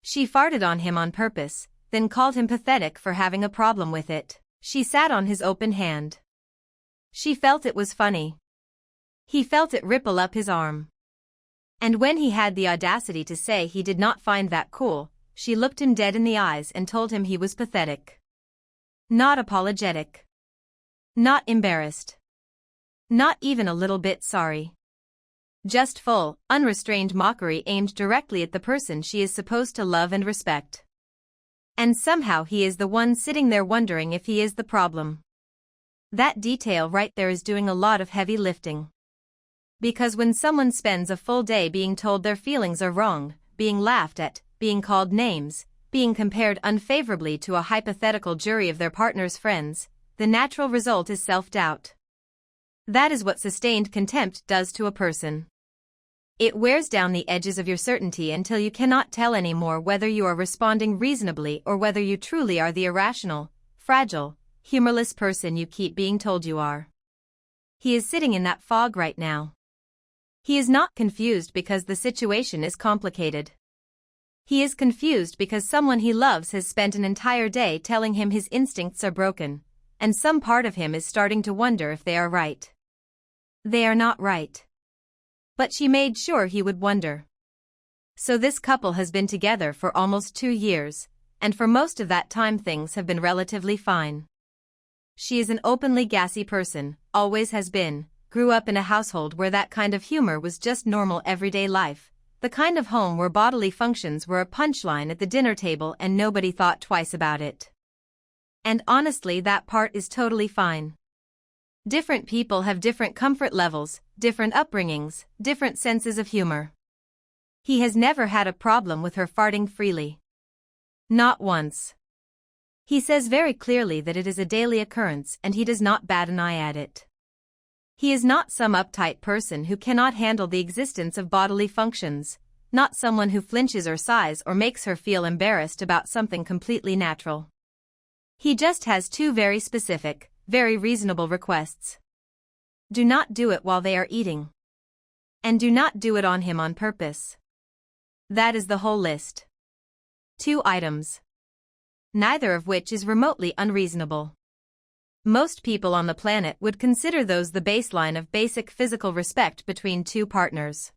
She farted on him on purpose, then called him pathetic for having a problem with it. She sat on his open hand. She felt it was funny. He felt it ripple up his arm. And when he had the audacity to say he did not find that cool, she looked him dead in the eyes and told him he was pathetic. Not apologetic. Not embarrassed. Not even a little bit sorry. Just full, unrestrained mockery aimed directly at the person she is supposed to love and respect. And somehow he is the one sitting there wondering if he is the problem. That detail right there is doing a lot of heavy lifting. Because when someone spends a full day being told their feelings are wrong, being laughed at, being called names, being compared unfavorably to a hypothetical jury of their partner's friends, the natural result is self-doubt. That is what sustained contempt does to a person. It wears down the edges of your certainty until you cannot tell anymore whether you are responding reasonably or whether you truly are the irrational, fragile, humorless person you keep being told you are. He is sitting in that fog right now. He is not confused because the situation is complicated. He is confused because someone he loves has spent an entire day telling him his instincts are broken, and some part of him is starting to wonder if they are right. They are not right. But she made sure he would wonder. So this couple has been together for almost 2 years, and for most of that time things have been relatively fine. She is an openly gassy person, always has been, grew up in a household where that kind of humor was just normal everyday life, the kind of home where bodily functions were a punchline at the dinner table and nobody thought twice about it. And honestly, that part is totally fine. Different people have different comfort levels, different upbringings, different senses of humor. He has never had a problem with her farting freely. Not once. He says very clearly that it is a daily occurrence and he does not bat an eye at it. He is not some uptight person who cannot handle the existence of bodily functions, not someone who flinches or sighs or makes her feel embarrassed about something completely natural. He just has 2 very specific, very reasonable requests. Do not do it while they are eating. And do not do it on him on purpose. That is the whole list. 2 items. Neither of which is remotely unreasonable. Most people on the planet would consider those the baseline of basic physical respect between 2 partners.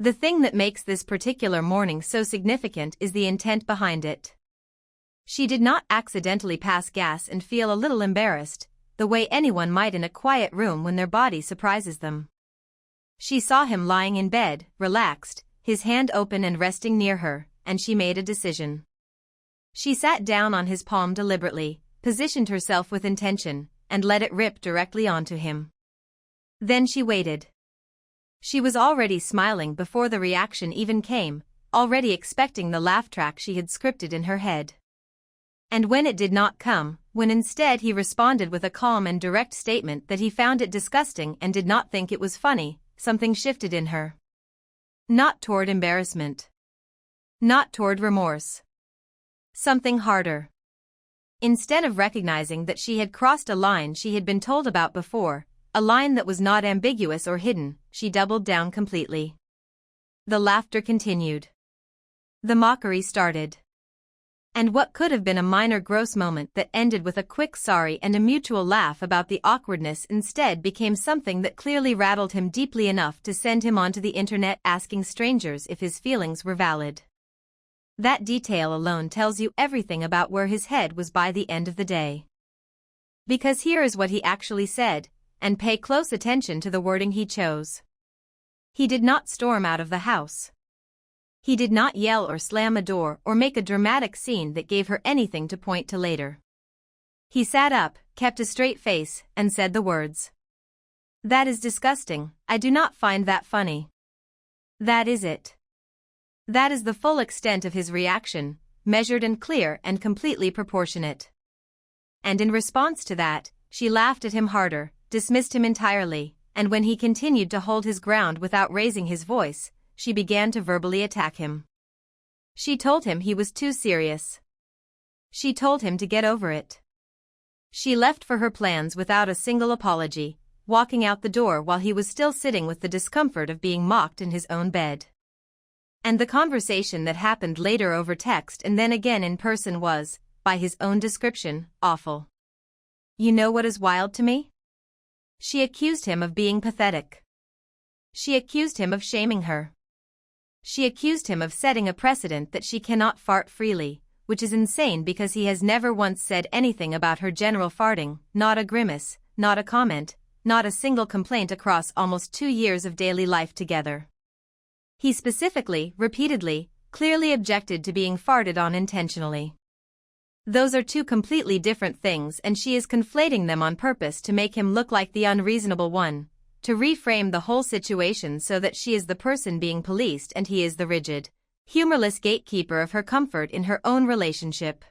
The thing that makes this particular morning so significant is the intent behind it. She did not accidentally pass gas and feel a little embarrassed, the way anyone might in a quiet room when their body surprises them. She saw him lying in bed, relaxed, his hand open and resting near her, and she made a decision. She sat down on his palm deliberately, positioned herself with intention, and let it rip directly onto him. Then she waited. She was already smiling before the reaction even came, already expecting the laugh track she had scripted in her head. And when it did not come, when instead he responded with a calm and direct statement that he found it disgusting and did not think it was funny, something shifted in her. Not toward embarrassment. Not toward remorse. Something harder. Instead of recognizing that she had crossed a line she had been told about before, a line that was not ambiguous or hidden, she doubled down completely. The laughter continued. The mockery started. And what could have been a minor gross moment that ended with a quick sorry and a mutual laugh about the awkwardness instead became something that clearly rattled him deeply enough to send him onto the internet asking strangers if his feelings were valid. That detail alone tells you everything about where his head was by the end of the day. Because here is what he actually said, and pay close attention to the wording he chose. He did not storm out of the house. He did not yell or slam a door or make a dramatic scene that gave her anything to point to later. He sat up, kept a straight face, and said the words. That is disgusting, I do not find that funny. That is it. That is the full extent of his reaction, measured and clear and completely proportionate. And in response to that, she laughed at him harder, dismissed him entirely, and when he continued to hold his ground without raising his voice, she began to verbally attack him. She told him he was too serious. She told him to get over it. She left for her plans without a single apology, walking out the door while he was still sitting with the discomfort of being mocked in his own bed. And the conversation that happened later over text and then again in person was, by his own description, awful. You know what is wild to me? She accused him of being pathetic. She accused him of shaming her. She accused him of setting a precedent that she cannot fart freely, which is insane because he has never once said anything about her general farting, not a grimace, not a comment, not a single complaint across almost 2 years of daily life together. He specifically, repeatedly, clearly objected to being farted on intentionally. Those are two completely different things, and she is conflating them on purpose to make him look like the unreasonable one, to reframe the whole situation so that she is the person being policed and he is the rigid, humorless gatekeeper of her comfort in her own relationship.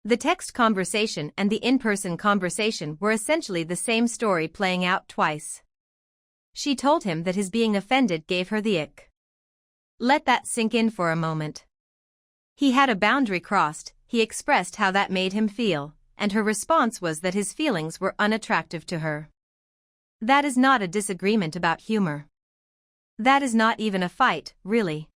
The text conversation and the in-person conversation were essentially the same story playing out twice. She told him that his being offended gave her the ick. Let that sink in for a moment. He had a boundary crossed, he expressed how that made him feel, and her response was that his feelings were unattractive to her. That is not a disagreement about humor. That is not even a fight, really.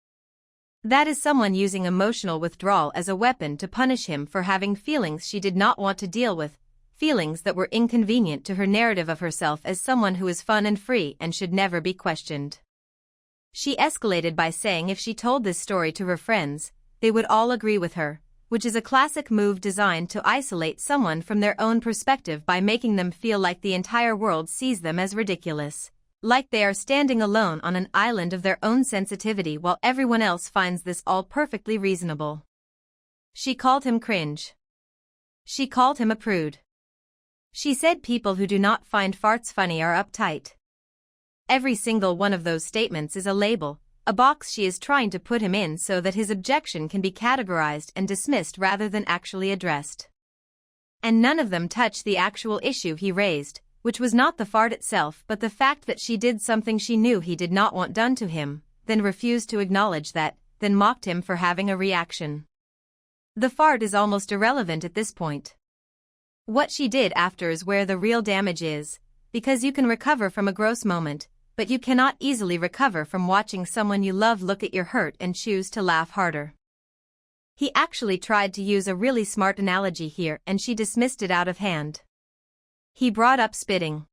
That is someone using emotional withdrawal as a weapon to punish him for having feelings she did not want to deal with, feelings that were inconvenient to her narrative of herself as someone who is fun and free and should never be questioned. She escalated by saying if she told this story to her friends, they would all agree with her, which is a classic move designed to isolate someone from their own perspective by making them feel like the entire world sees them as ridiculous, like they are standing alone on an island of their own sensitivity while everyone else finds this all perfectly reasonable. She called him cringe. She called him a prude. She said people who do not find farts funny are uptight. Every single one of those statements is a label, a box she is trying to put him in so that his objection can be categorized and dismissed rather than actually addressed. And none of them touch the actual issue he raised, which was not the fart itself but the fact that she did something she knew he did not want done to him, then refused to acknowledge that, then mocked him for having a reaction. The fart is almost irrelevant at this point. What she did after is where the real damage is, because you can recover from a gross moment, but you cannot easily recover from watching someone you love look at your hurt and choose to laugh harder. He actually tried to use a really smart analogy here and she dismissed it out of hand. He brought up spitting.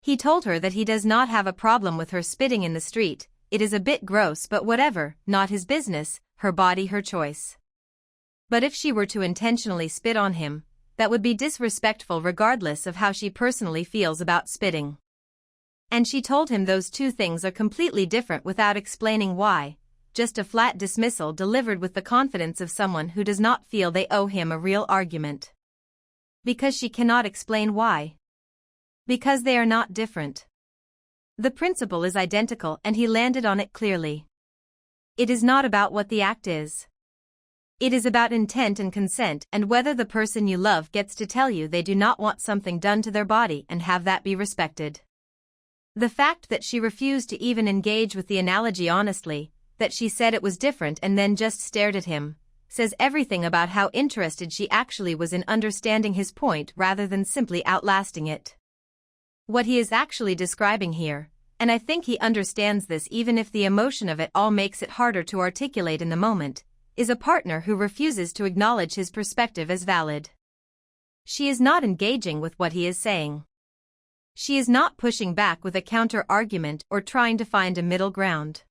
He told her that he does not have a problem with her spitting in the street, it is a bit gross but whatever, not his business, her body her choice. But if she were to intentionally spit on him, that would be disrespectful regardless of how she personally feels about spitting. And she told him those two things are completely different without explaining why, just a flat dismissal delivered with the confidence of someone who does not feel they owe him a real argument. Because she cannot explain why. Because they are not different. The principle is identical and he landed on it clearly. It is not about what the act is. It is about intent and consent and whether the person you love gets to tell you they do not want something done to their body and have that be respected. The fact that she refused to even engage with the analogy honestly, that she said it was different and then just stared at him, says everything about how interested she actually was in understanding his point rather than simply outlasting it. What he is actually describing here, and I think he understands this even if the emotion of it all makes it harder to articulate in the moment, is a partner who refuses to acknowledge his perspective as valid. She is not engaging with what he is saying. She is not pushing back with a counter-argument or trying to find a middle ground.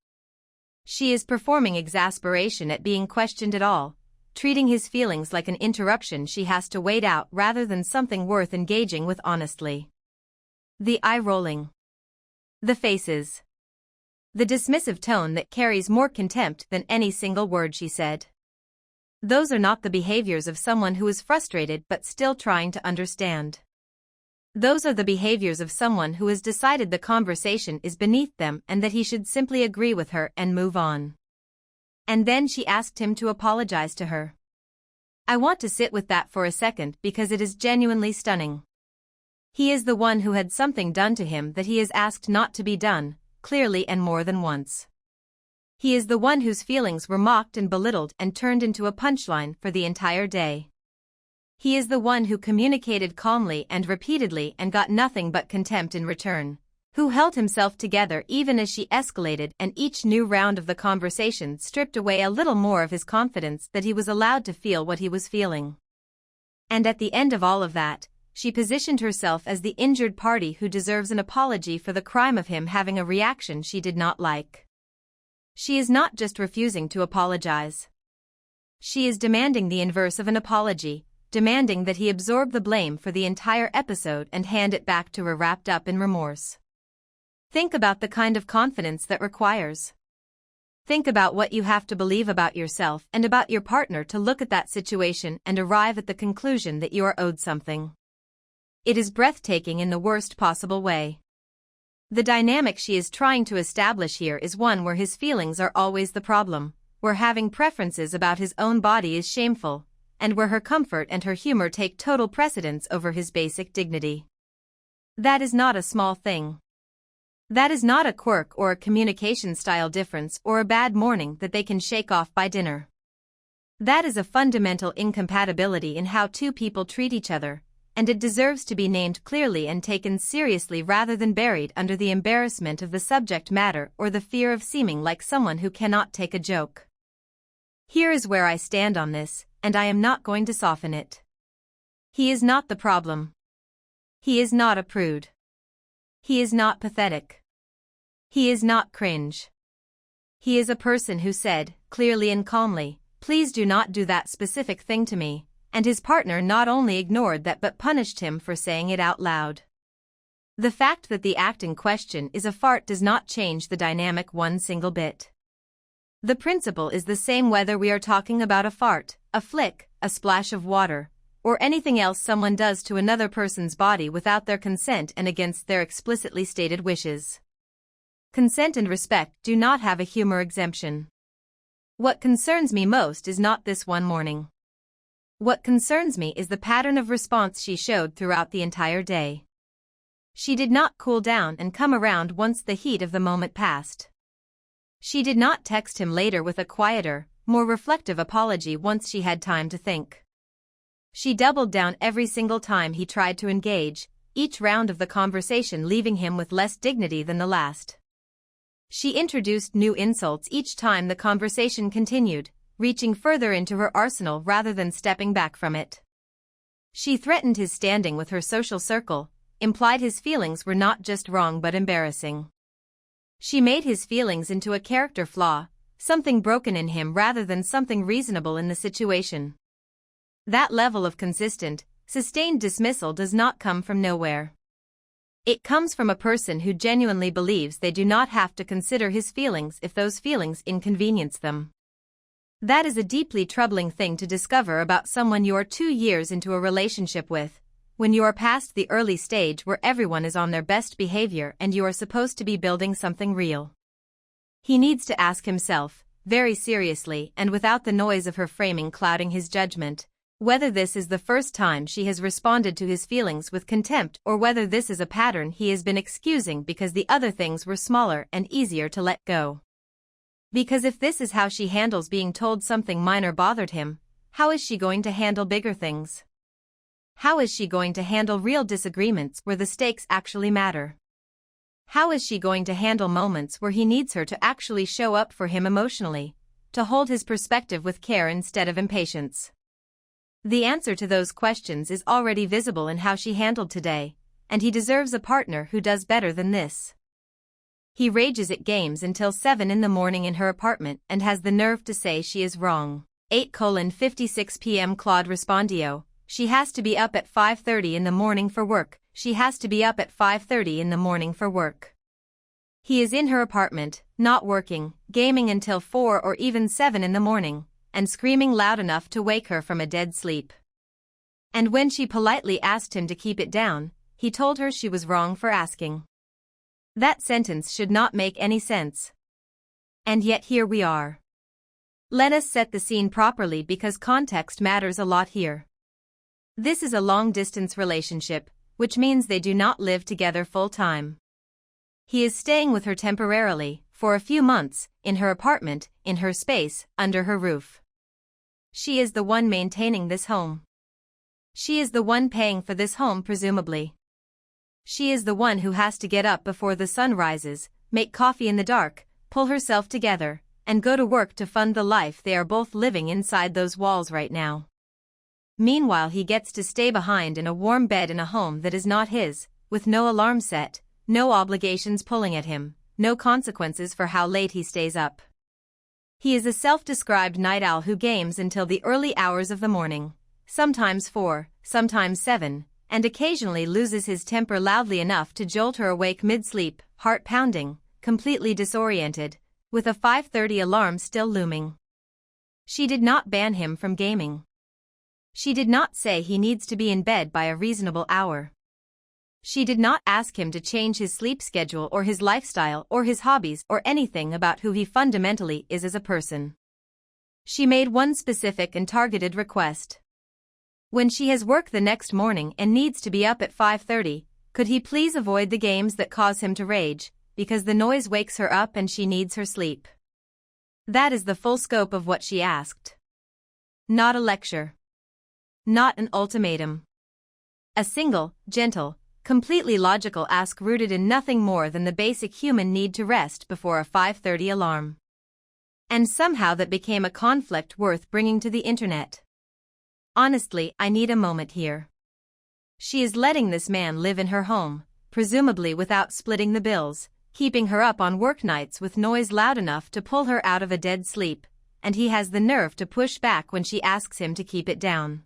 She is performing exasperation at being questioned at all, treating his feelings like an interruption she has to wait out rather than something worth engaging with honestly. The eye-rolling. The faces. The dismissive tone that carries more contempt than any single word she said. Those are not the behaviors of someone who is frustrated but still trying to understand. Those are the behaviors of someone who has decided the conversation is beneath them and that he should simply agree with her and move on. And then she asked him to apologize to her. I want to sit with that for a second because it is genuinely stunning. He is the one who had something done to him that he is asked not to be done, clearly and more than once. He is the one whose feelings were mocked and belittled and turned into a punchline for the entire day. He is the one who communicated calmly and repeatedly and got nothing but contempt in return, who held himself together even as she escalated, and each new round of the conversation stripped away a little more of his confidence that he was allowed to feel what he was feeling. And at the end of all of that, she positioned herself as the injured party who deserves an apology for the crime of him having a reaction she did not like. She is not just refusing to apologize. She is demanding the inverse of an apology, demanding that he absorb the blame for the entire episode and hand it back to her wrapped up in remorse. Think about the kind of confidence that requires. Think about what you have to believe about yourself and about your partner to look at that situation and arrive at the conclusion that you are owed something. It is breathtaking in the worst possible way. The dynamic she is trying to establish here is one where his feelings are always the problem, where having preferences about his own body is shameful, and where her comfort and her humor take total precedence over his basic dignity. That is not a small thing. That is not a quirk or a communication style difference or a bad morning that they can shake off by dinner. That is a fundamental incompatibility in how two people treat each other, and it deserves to be named clearly and taken seriously rather than buried under the embarrassment of the subject matter or the fear of seeming like someone who cannot take a joke. Here is where I stand on this, and I am not going to soften it. He is not the problem. He is not a prude. He is not pathetic. He is not cringe. He is a person who said, clearly and calmly, "Please do not do that specific thing to me," and his partner not only ignored that but punished him for saying it out loud. The fact that the act in question is a fart does not change the dynamic one single bit. The principle is the same whether we are talking about a fart, a flick, a splash of water, or anything else someone does to another person's body without their consent and against their explicitly stated wishes. Consent and respect do not have a humor exemption. What concerns me most is not this one morning. What concerns me is the pattern of response she showed throughout the entire day. She did not cool down and come around once the heat of the moment passed. She did not text him later with a quieter, more reflective apology once she had time to think. She doubled down every single time he tried to engage, each round of the conversation leaving him with less dignity than the last. She introduced new insults each time the conversation continued, reaching further into her arsenal rather than stepping back from it. She threatened his standing with her social circle, implied his feelings were not just wrong but embarrassing. She made his feelings into a character flaw, something broken in him rather than something reasonable in the situation. That level of consistent, sustained dismissal does not come from nowhere. It comes from a person who genuinely believes they do not have to consider his feelings if those feelings inconvenience them. That is a deeply troubling thing to discover about someone you are 2 years into a relationship with, when you are past the early stage where everyone is on their best behavior and you are supposed to be building something real. He needs to ask himself, very seriously and without the noise of her framing clouding his judgment, whether this is the first time she has responded to his feelings with contempt or whether this is a pattern he has been excusing because the other things were smaller and easier to let go. Because if this is how she handles being told something minor bothered him, how is she going to handle bigger things? How is she going to handle real disagreements where the stakes actually matter? How is she going to handle moments where he needs her to actually show up for him emotionally, to hold his perspective with care instead of impatience? The answer to those questions is already visible in how she handled today, and he deserves a partner who does better than this. He rages at games until 7 in the morning in her apartment and has the nerve to say she is wrong. 8:56 p.m. Claude Respondio, she has to be up at 5:30 in the morning for work, she has to be up at 5:30 in the morning for work. He is in her apartment, not working, gaming until 4 or even 7 in the morning, and screaming loud enough to wake her from a dead sleep. And when she politely asked him to keep it down, he told her she was wrong for asking. That sentence should not make any sense. And yet here we are. Let us set the scene properly because context matters a lot here. This is a long-distance relationship, which means they do not live together full-time. He is staying with her temporarily, for a few months, in her apartment, in her space, under her roof. She is the one maintaining this home. She is the one paying for this home presumably. She is the one who has to get up before the sun rises, make coffee in the dark, pull herself together, and go to work to fund the life they are both living inside those walls right now. Meanwhile, he gets to stay behind in a warm bed in a home that is not his, with no alarm set, no obligations pulling at him, no consequences for how late he stays up. He is a self-described night owl who games until the early hours of the morning, sometimes 4, sometimes 7, and occasionally loses his temper loudly enough to jolt her awake mid-sleep, heart pounding, completely disoriented, with a 5:30 alarm still looming. She did not ban him from gaming. She did not say he needs to be in bed by a reasonable hour. She did not ask him to change his sleep schedule or his lifestyle or his hobbies or anything about who he fundamentally is as a person. She made one specific and targeted request. When she has work the next morning and needs to be up at 5:30, could he please avoid the games that cause him to rage, because the noise wakes her up and she needs her sleep. That is the full scope of what she asked. Not a lecture. Not an ultimatum. A single, gentle, completely logical ask rooted in nothing more than the basic human need to rest before a 5:30 alarm. And somehow that became a conflict worth bringing to the internet. Honestly, I need a moment here. She is letting this man live in her home, presumably without splitting the bills, keeping her up on work nights with noise loud enough to pull her out of a dead sleep, and he has the nerve to push back when she asks him to keep it down.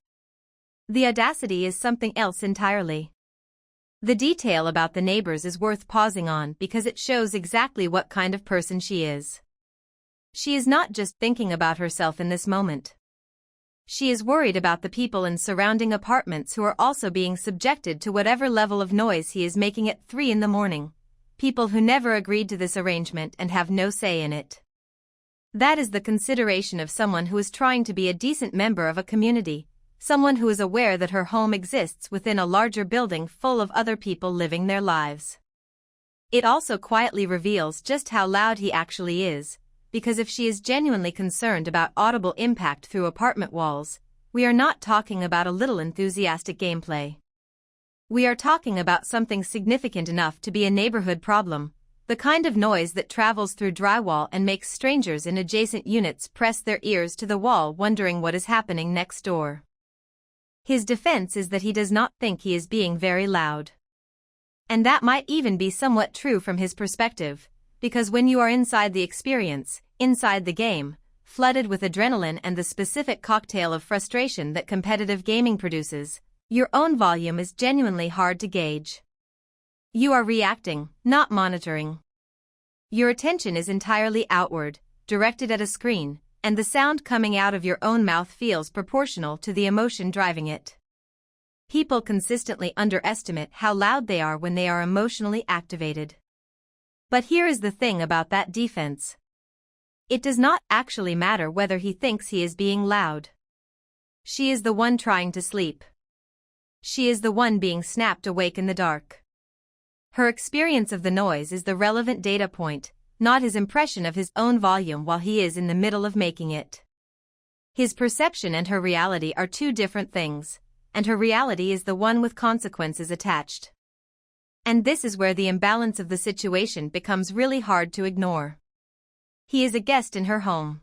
The audacity is something else entirely. The detail about the neighbors is worth pausing on because it shows exactly what kind of person she is. She is not just thinking about herself in this moment. She is worried about the people in surrounding apartments who are also being subjected to whatever level of noise he is making at 3 in the morning. People who never agreed to this arrangement and have no say in it. That is the consideration of someone who is trying to be a decent member of a community, someone who is aware that her home exists within a larger building full of other people living their lives. It also quietly reveals just how loud he actually is, because if she is genuinely concerned about audible impact through apartment walls, we are not talking about a little enthusiastic gameplay. We are talking about something significant enough to be a neighborhood problem, the kind of noise that travels through drywall and makes strangers in adjacent units press their ears to the wall wondering what is happening next door. His defense is that he does not think he is being very loud. And that might even be somewhat true from his perspective, because when you are inside the experience, inside the game, flooded with adrenaline and the specific cocktail of frustration that competitive gaming produces, your own volume is genuinely hard to gauge. You are reacting, not monitoring. Your attention is entirely outward, directed at a screen, and the sound coming out of your own mouth feels proportional to the emotion driving it. People consistently underestimate how loud they are when they are emotionally activated. But here is the thing about that defense. It does not actually matter whether he thinks he is being loud. She is the one trying to sleep. She is the one being snapped awake in the dark. Her experience of the noise is the relevant data point, not his impression of his own volume while he is in the middle of making it. His perception and her reality are two different things, and her reality is the one with consequences attached. And this is where the imbalance of the situation becomes really hard to ignore. He is a guest in her home.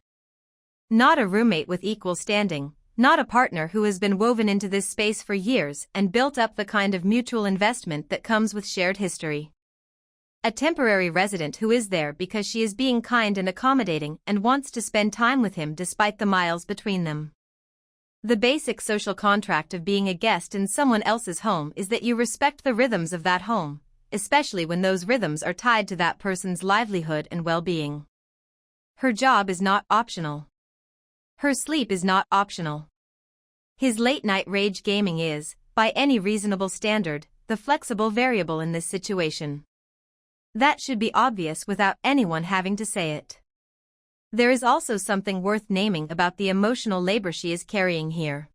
Not a roommate with equal standing, not a partner who has been woven into this space for years and built up the kind of mutual investment that comes with shared history. A temporary resident who is there because she is being kind and accommodating and wants to spend time with him despite the miles between them. The basic social contract of being a guest in someone else's home is that you respect the rhythms of that home, especially when those rhythms are tied to that person's livelihood and well-being. Her job is not optional. Her sleep is not optional. His late-night rage gaming is, by any reasonable standard, the flexible variable in this situation. That should be obvious without anyone having to say it. There is also something worth naming about the emotional labor she is carrying here.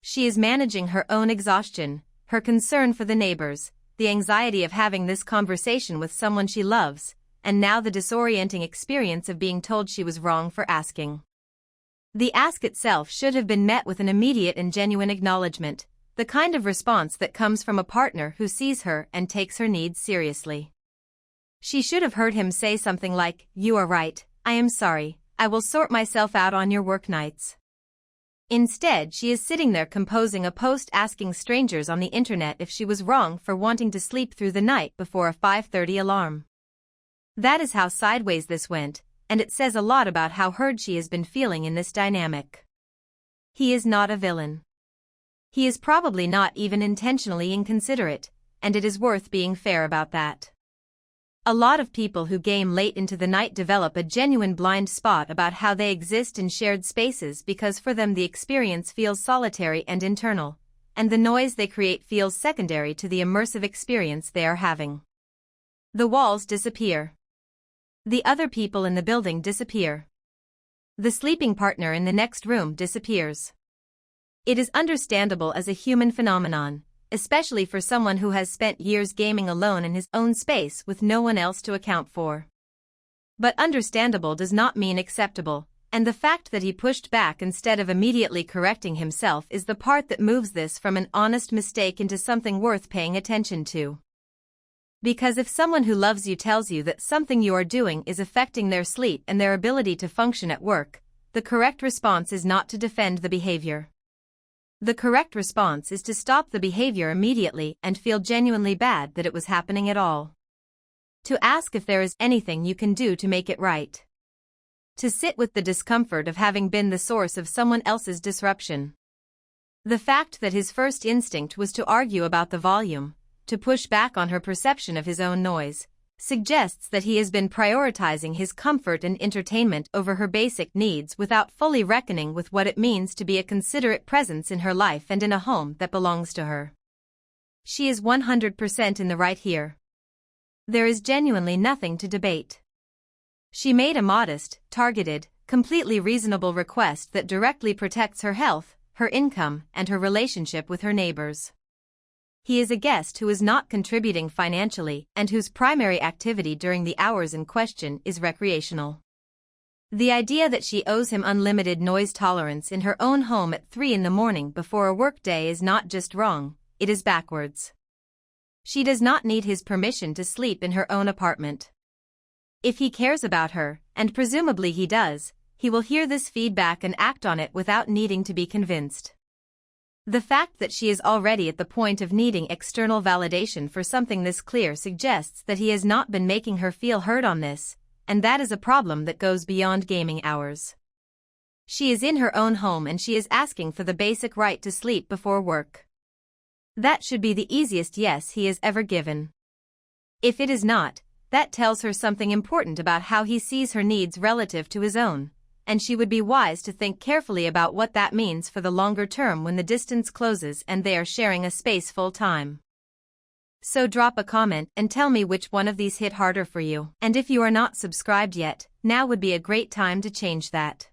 She is managing her own exhaustion, her concern for the neighbors, the anxiety of having this conversation with someone she loves, and now the disorienting experience of being told she was wrong for asking. The ask itself should have been met with an immediate and genuine acknowledgement, The kind of response that comes from a partner who sees her and takes her needs seriously. She should have heard him say something like, "You are right, I am sorry, I will sort myself out on your work nights." Instead, she is sitting there composing a post asking strangers on the internet if she was wrong for wanting to sleep through the night before a 5:30 alarm. That is how sideways this went, and it says a lot about how hurt she has been feeling in this dynamic. He is not a villain. He is probably not even intentionally inconsiderate, and it is worth being fair about that. A lot of people who game late into the night develop a genuine blind spot about how they exist in shared spaces because for them the experience feels solitary and internal, and the noise they create feels secondary to the immersive experience they are having. The walls disappear. The other people in the building disappear. The sleeping partner in the next room disappears. It is understandable as a human phenomenon, especially for someone who has spent years gaming alone in his own space with no one else to account for. But understandable does not mean acceptable, and the fact that he pushed back instead of immediately correcting himself is the part that moves this from an honest mistake into something worth paying attention to. Because if someone who loves you tells you that something you are doing is affecting their sleep and their ability to function at work, the correct response is not to defend the behavior. The correct response is to stop the behavior immediately and feel genuinely bad that it was happening at all. To ask if there is anything you can do to make it right. To sit with the discomfort of having been the source of someone else's disruption. The fact that his first instinct was to argue about the volume, to push back on her perception of his own noise, suggests that he has been prioritizing his comfort and entertainment over her basic needs without fully reckoning with what it means to be a considerate presence in her life and in a home that belongs to her. She is 100% in the right here. There is genuinely nothing to debate. She made a modest, targeted, completely reasonable request that directly protects her health, her income, and her relationship with her neighbors. He is a guest who is not contributing financially and whose primary activity during the hours in question is recreational. The idea that she owes him unlimited noise tolerance in her own home at 3 in the morning before a workday is not just wrong, it is backwards. She does not need his permission to sleep in her own apartment. If he cares about her, and presumably he does, he will hear this feedback and act on it without needing to be convinced. The fact that she is already at the point of needing external validation for something this clear suggests that he has not been making her feel heard on this, and that is a problem that goes beyond gaming hours. She is in her own home and she is asking for the basic right to sleep before work. That should be the easiest yes he has ever given. If it is not, that tells her something important about how he sees her needs relative to his own, and she would be wise to think carefully about what that means for the longer term when the distance closes and they are sharing a space full-time. So drop a comment and tell me which one of these hit harder for you. And if you are not subscribed yet, now would be a great time to change that.